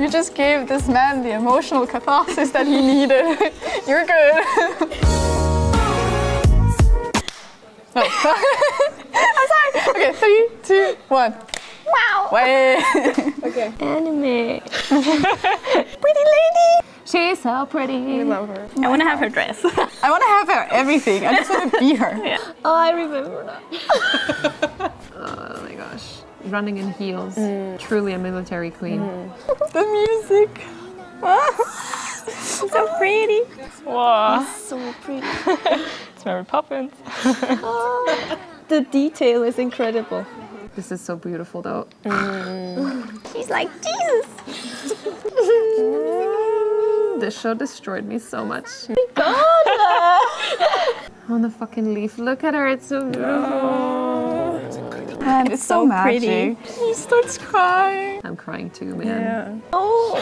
You just gave this man the emotional catharsis that he needed. You're good. No. I'm sorry. Okay, 3, 2, 1. Wow. Wait. Okay. Anime. Pretty lady. She's so pretty. We love her. I want to have her dress. I want to have her everything. I just want to be her. Yeah. Oh, I remember that. Oh my gosh. Running in heels. Truly a military queen. The music. So pretty. Wow, So pretty. it's Mary Poppins. The detail is incredible. This is so beautiful though. She's like Jesus. This show destroyed me so much. God. On the fucking leaf. Look at her, it's so beautiful. And it's so pretty. magic. He starts crying. I'm crying too, man. Oh.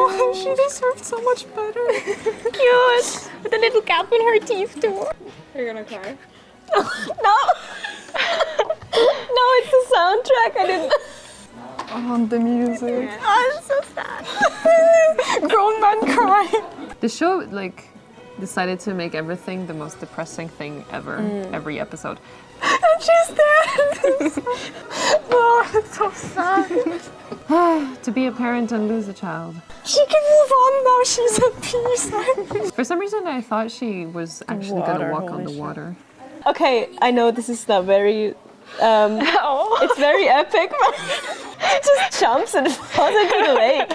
Oh, she deserved so much better. Cute. With a little gap in her teeth too. You're gonna cry. No. No, it's the soundtrack. I didn't. Oh, the music. Oh, I'm so sad. Grown man crying. The show decided to make everything the most depressing thing ever. Every episode. And she's dead. Oh, it's so sad. To be a parent and lose a child. She can move on now. She's at peace. For some reason, I thought she was actually going to walk on the water. Okay, I know this is not very. It's very epic, but she just jumps and falls into the lake.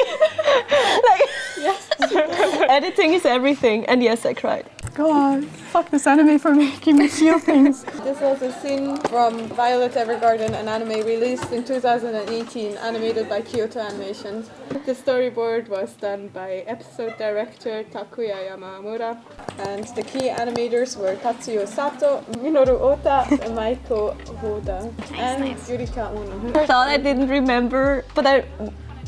Editing is everything, and yes, I cried. God, fuck this anime for making me feel things. This was a scene from Violet Evergarden, an anime released in 2018, animated by Kyoto Animation. The storyboard was done by episode director Takuya Yamamura, and the key animators were Tatsuyo Sato, Minoru Ota, and Maiko Hoda, and Yurika Ono. I thought I didn't remember, but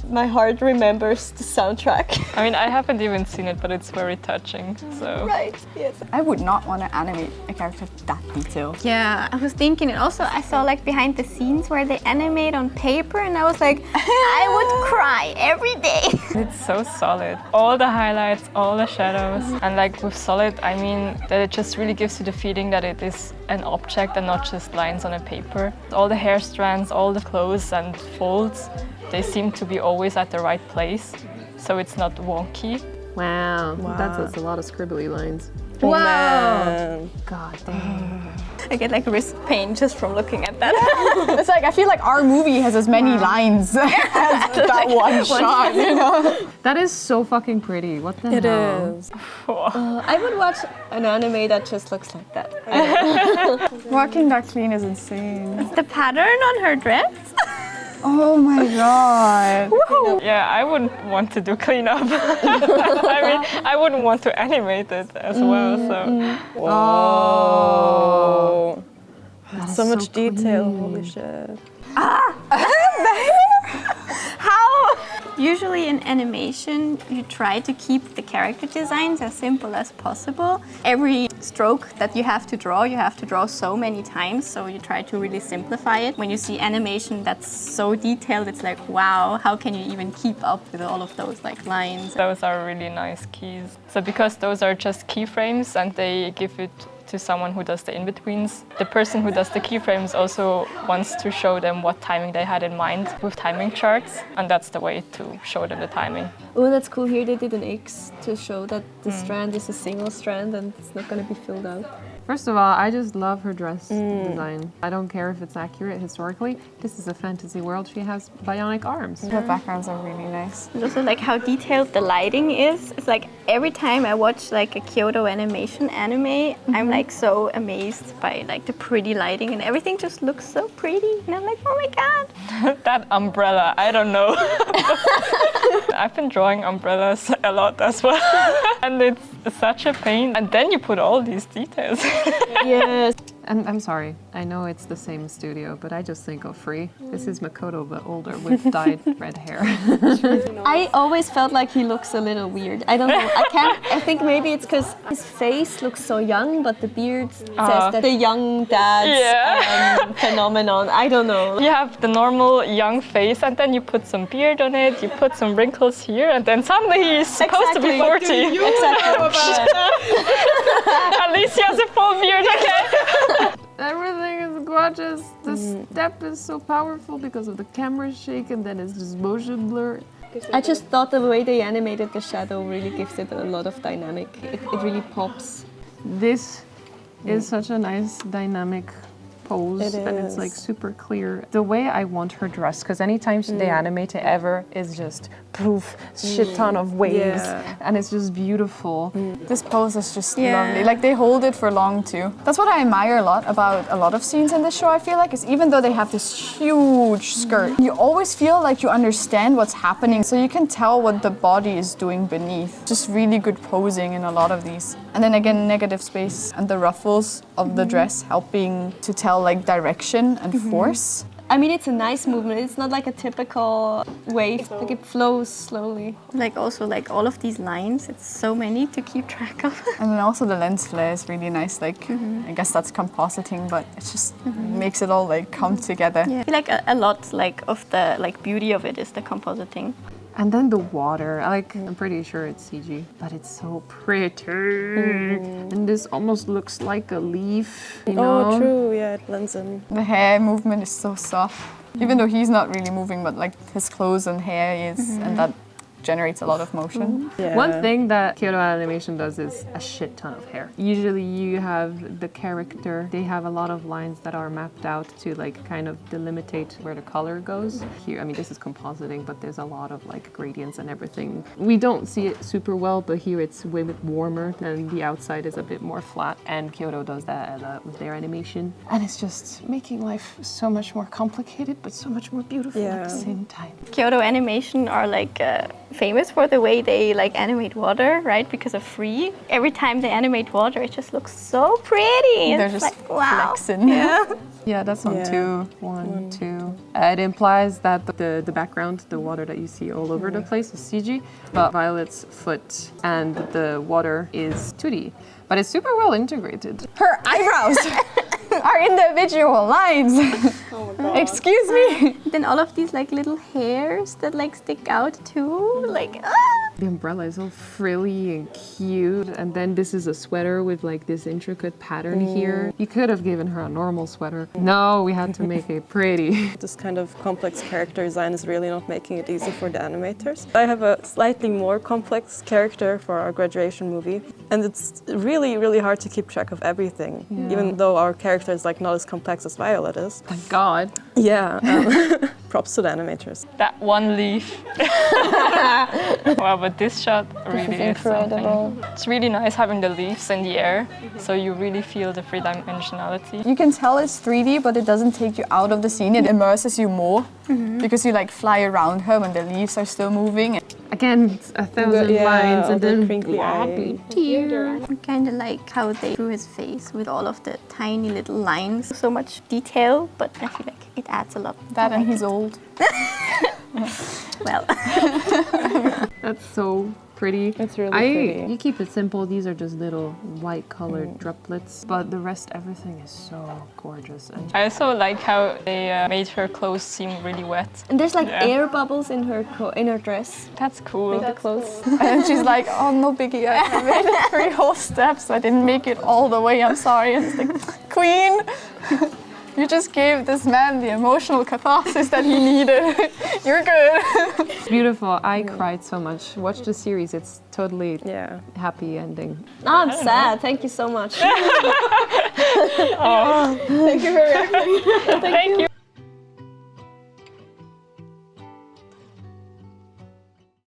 my heart remembers the soundtrack. I mean, I haven't even seen it, but it's very touching. So Right, yes. I would not want to animate a character that detailed. Yeah, I was thinking, and also I saw like behind the scenes where they animate on paper, and I was like, I would cry every day. it's so solid. All the highlights, all the shadows, and like with solid, I mean that it just really gives you the feeling that it is an object and not just lines on a paper. All the hair strands, all the clothes and folds, they seem to be always at the right place, so it's not wonky. Wow. That's a lot of scribbly lines. Wow. God damn. I get like wrist pain just from looking at that. It's like, I feel like our movie has as many lines as that one shot, you know? That is so fucking pretty. What the hell? It is. I would watch an anime that just looks like that. Walking that clean is insane. The pattern on her dress. Oh my god. Yeah, I wouldn't want to do cleanup. I mean, I wouldn't want to animate it as well. So. Whoa. So much detail, holy shit. How? Usually in animation, you try to keep the character designs as simple as possible. Every stroke that you have to draw so many times, so you try to really simplify it. When you see animation that's so detailed, it's like, wow, how can you even keep up with all of those like lines? Those are really nice keys. So because those are just keyframes and they give it to someone who does the in-betweens, the person who does the keyframes also wants to show them what timing they had in mind with timing charts, and that's the way to show them the timing. Oh, that's cool. Here they did an X to show that the strand is a single strand and it's not going to be filled out. First of all, I just love her dress design. I don't care if it's accurate historically. This is a fantasy world. She has bionic arms. The backgrounds are really nice. And also like how detailed the lighting is. It's like every time I watch like a Kyoto Animation anime, I'm like so amazed by like the pretty lighting, and everything just looks so pretty. And I'm like, oh my god. That umbrella, I don't know. I've been drawing umbrellas a lot as well. And it's such a pain. And then you put all these details. Yes. I'm sorry, I know it's the same studio, but I just think of Free. This is Makoto, but older with dyed red hair. I always felt like he looks a little weird. I don't know. I think maybe it's because his face looks so young, but the beard says that the young dad's phenomenon. I don't know. You have the normal young face, and then you put some beard on it, you put some wrinkles here, and then suddenly he's supposed to be 40. At least he has a full beard, okay? Everything is gorgeous. The step is so powerful because of the camera shake, and then it's just motion blur. I just thought the way they animated the shadow really gives it a lot of dynamic. It really pops. This is such a nice dynamic pose, and it's like super clear. The way I want her dress, because anytime they animate it ever is just poof, shit ton of waves, and it's just beautiful. This pose is just lovely. Like they hold it for long too. That's what I admire a lot about a lot of scenes in this show, I feel like, is even though they have this huge skirt, you always feel like you understand what's happening, so you can tell what the body is doing beneath. Just really good posing in a lot of these. And then again, negative space and the ruffles of the dress helping to tell like direction and force. I mean, it's a nice movement. It's not like a typical wave. Like it flows slowly. Like also like all of these lines, it's so many to keep track of. And then also the lens flare is really nice. Like I guess that's compositing, but it just makes it all like come together. Yeah. I feel like a lot like of the like beauty of it is the compositing. And then the water, like I'm pretty sure it's CG, but it's so pretty. And this almost looks like a leaf, you know? Oh, true, yeah, it blends in. The hair movement is so soft. Even though he's not really moving, but like his clothes and hair is, and that generates a lot of motion. Yeah. One thing that Kyoto Animation does is a shit ton of hair. Usually you have the character, they have a lot of lines that are mapped out to like kind of delimitate where the color goes. Here, I mean, this is compositing, but there's a lot of like gradients and everything. We don't see it super well, but here it's way bit warmer and the outside is a bit more flat. And Kyoto does that a lot with their animation. And it's just making life so much more complicated, but so much more beautiful at the same time. Kyoto Animation are like famous for the way they like animate water, right? Because of Free. Every time they animate water, it just looks so pretty. They're It's just like, wow. flexing. Yeah, that's on two. One, two. It implies that the background, the water that you see all over the place is CG, but Violet's foot and the water is 2D. But it's super well integrated. Her eyebrows are individual lines. Oh my god. Excuse me. Then all of these like little hairs that like stick out too, like The umbrella is all frilly and cute. And then this is a sweater with like this intricate pattern here. You could have given her a normal sweater. No, we had to make it pretty. This kind of complex character design is really not making it easy for the animators. I have a slightly more complex character for our graduation movie, and it's really, really hard to keep track of everything, even though our character is like not as complex as Violet is. Thank God. Yeah, props to the animators. That one leaf. Wow, but this shot really is something. It's really nice having the leaves in the air, so you really feel the three-dimensionality. You can tell it's 3D, but it doesn't take you out of the scene. It immerses you more because you like fly around her when the leaves are still moving. Again, it's 1,000 lines and then crinkly blobby eye. tears. I kind of like how they drew his face with all of the tiny little lines. So much detail, but I feel like it adds a lot. That and he's old. Well, That's so pretty. It's really pretty. You keep it simple. These are just little white colored droplets, but the rest, everything is so gorgeous. And I also like how they made her clothes seem really wet. And there's like air bubbles in her dress. That's cool. The clothes. And she's like, oh, no biggie, I made it 3 whole steps. I didn't make it all the way, I'm sorry. And it's like, Queen, you just gave this man the emotional catharsis that he needed. You're good. it's beautiful. I cried so much. Watch the series. It's totally happy ending. Oh, I'm sad. Thank you so much. Thank you for reacting. Thank you.